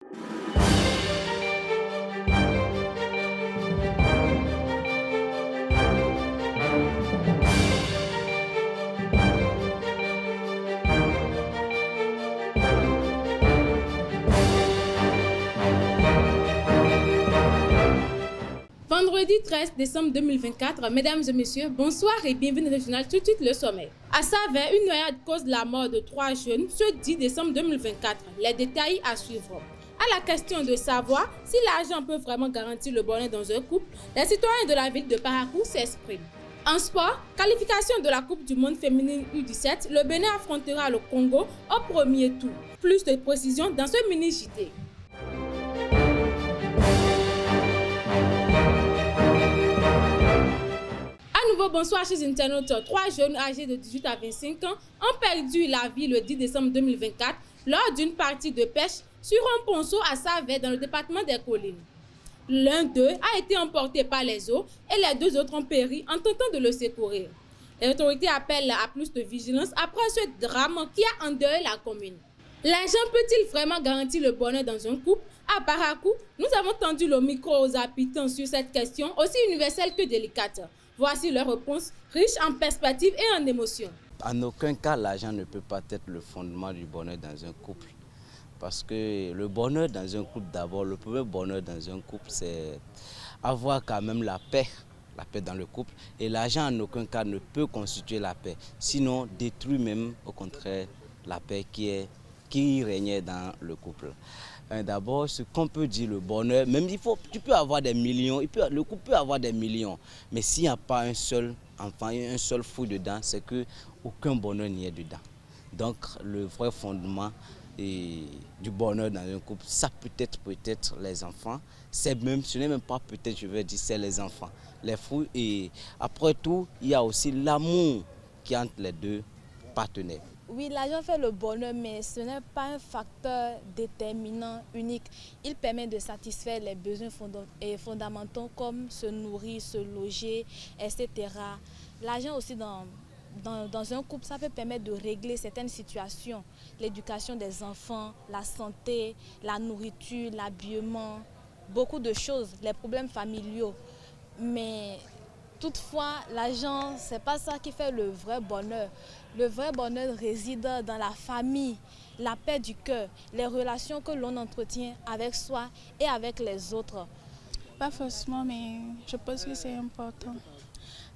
Vendredi 13 décembre 2024, mesdames et messieurs, bonsoir et bienvenue dans le journal Tout de suite le sommet. À Savès, une noyade cause la mort de 3 jeunes ce 10 décembre 2024. Les détails à suivre. À la question de savoir si l'argent peut vraiment garantir le bonheur dans un couple, les citoyens de la ville de Parakou s'expriment. En sport, qualification de la Coupe du Monde féminine U17, le Bénin affrontera le Congo au premier tour. Plus de précisions dans ce mini-JT. Bonsoir chers internautes. 3 jeunes âgés de 18 à 25 ans ont perdu la vie le 10 décembre 2024 lors d'une partie de pêche sur un ponceau à Savès dans le département des Collines. L'un d'eux a été emporté par les eaux et les 2 autres ont péri en tentant de le secourir. Les autorités appellent à plus de vigilance après ce drame qui a endeuillé la commune. L'argent peut-il vraiment garantir le bonheur dans un couple? À Parakou, nous avons tendu le micro aux habitants sur cette question aussi universelle que délicate. Voici leur réponse, riche en perspectives et en émotions. En aucun cas, l'argent ne peut pas être le fondement du bonheur dans un couple. Parce que le bonheur dans un couple, d'abord, le premier bonheur dans un couple, c'est avoir quand même la paix dans le couple. Et l'argent, en aucun cas, ne peut constituer la paix. Sinon, détruit même, au contraire, la paix qui régnait dans le couple. D'abord, ce qu'on peut dire, le bonheur, même tu peux avoir des millions, le couple peut avoir des millions, mais s'il n'y a pas un seul enfant, un seul fou dedans, c'est qu'aucun bonheur n'y est dedans. Donc, le vrai fondement du bonheur dans un couple, ça peut-être les enfants, ce n'est même pas peut-être, je vais dire, c'est les enfants, les fous. Et après tout, il y a aussi l'amour qui est entre les 2 partenaires. Oui, l'argent fait le bonheur, mais ce n'est pas un facteur déterminant, unique. Il permet de satisfaire les besoins fondamentaux comme se nourrir, se loger, etc. L'argent aussi dans un couple, ça peut permettre de régler certaines situations. L'éducation des enfants, la santé, la nourriture, l'habillement, beaucoup de choses, les problèmes familiaux. Mais toutefois, l'argent, ce n'est pas ça qui fait le vrai bonheur. Le vrai bonheur réside dans la famille, la paix du cœur, les relations que l'on entretient avec soi et avec les autres. Pas forcément, mais je pense que c'est important.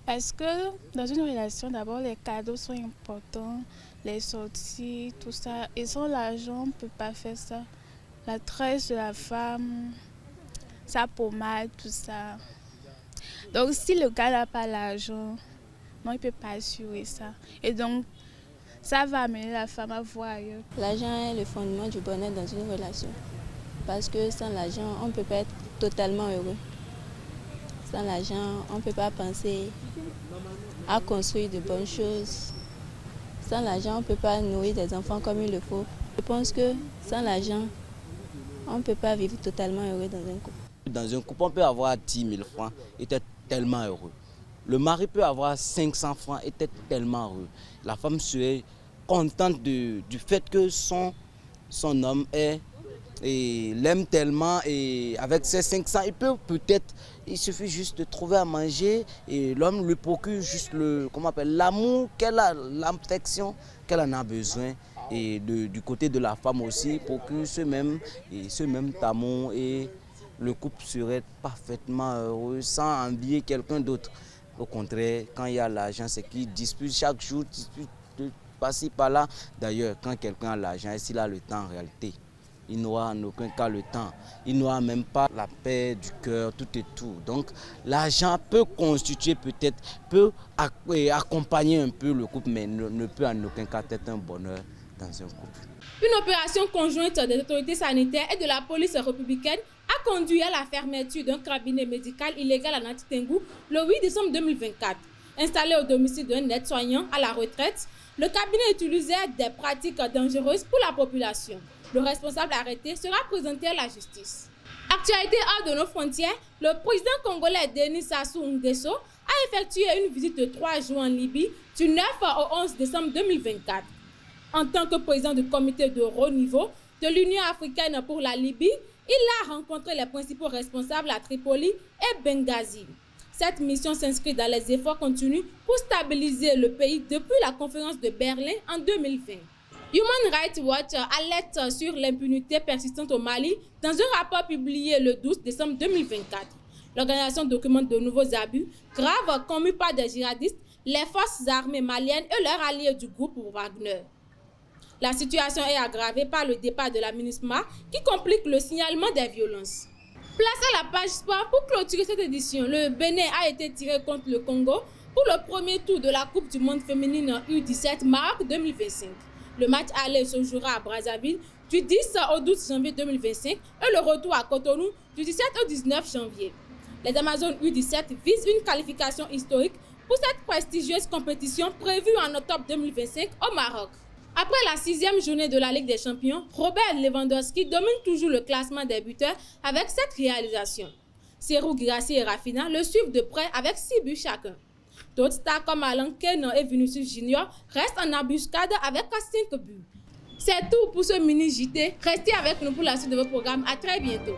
Parce que dans une relation, d'abord, les cadeaux sont importants, les sorties, tout ça. Et sans l'argent, on ne peut pas faire ça. La tresse de la femme, sa pommade, tout ça. Donc, si le gars n'a pas l'argent, non, il ne peut pas assurer ça. Et donc, ça va amener la femme à voir ailleurs. L'argent est le fondement du bonheur dans une relation. Parce que sans l'argent, on ne peut pas être totalement heureux. Sans l'argent, on ne peut pas penser à construire de bonnes choses. Sans l'argent, on ne peut pas nourrir des enfants comme il le faut. Je pense que sans l'argent, on ne peut pas vivre totalement heureux dans un couple. Dans un couple, on peut avoir 10 000 francs et être tellement heureux. Le mari peut avoir 500 francs et être tellement heureux. La femme serait contente du fait que son homme l'aime tellement et avec ses 500, il suffit juste de trouver à manger et l'homme lui procure juste l'amour l'affection qu'elle en a besoin. Et du côté de la femme aussi, procure ce même amour et le couple serait parfaitement heureux sans envier quelqu'un d'autre. Au contraire, quand il y a l'argent, c'est qu'il dispute chaque jour, par-ci, par-là. D'ailleurs, quand quelqu'un a l'argent, et s'il a le temps en réalité, il n'aura en aucun cas le temps. Il n'aura même pas la paix du cœur, tout et tout. Donc, l'argent peut constituer peut accompagner un peu le couple, mais ne peut en aucun cas être un bonheur dans un couple. Une opération conjointe des autorités sanitaires et de la police républicaine a conduit à la fermeture d'un cabinet médical illégal à Nantitengou le 8 décembre 2024. Installé au domicile d'un aide-soignant à la retraite, le cabinet utilisait des pratiques dangereuses pour la population. Le responsable arrêté sera présenté à la justice. Actualité hors de nos frontières, le président congolais Denis Sassou Nguesso a effectué une visite de 3 jours en Libye du 9 au 11 décembre 2024. En tant que président du comité de haut niveau de l'Union africaine pour la Libye, il a rencontré les principaux responsables à Tripoli et Benghazi. Cette mission s'inscrit dans les efforts continus pour stabiliser le pays depuis la conférence de Berlin en 2020. Human Rights Watch alerte sur l'impunité persistante au Mali dans un rapport publié le 12 décembre 2024. L'organisation documente de nouveaux abus graves commis par des djihadistes, les forces armées maliennes et leurs alliés du groupe Wagner. La situation est aggravée par le départ de la MINUSMA qui complique le signalement des violences. Place à la page sport pour clôturer cette édition. Le Bénin a été tiré contre le Congo pour le premier tour de la Coupe du monde féminine U17 Maroc 2025. Le match aller se jouera à Brazzaville du 10 au 12 janvier 2025 et le retour à Cotonou du 17 au 19 janvier. Les Amazones U17 visent une qualification historique pour cette prestigieuse compétition prévue en octobre 2025 au Maroc. Après la 6e journée de la Ligue des Champions, Robert Lewandowski domine toujours le classement des buteurs avec 7 réalisations. Serhou Guirassy et Rafinha le suivent de près avec 6 buts chacun. D'autres stars comme Alan Kane et Vinicius Junior restent en embuscade avec 5 buts. C'est tout pour ce mini JT. Restez avec nous pour la suite de vos programmes. À très bientôt.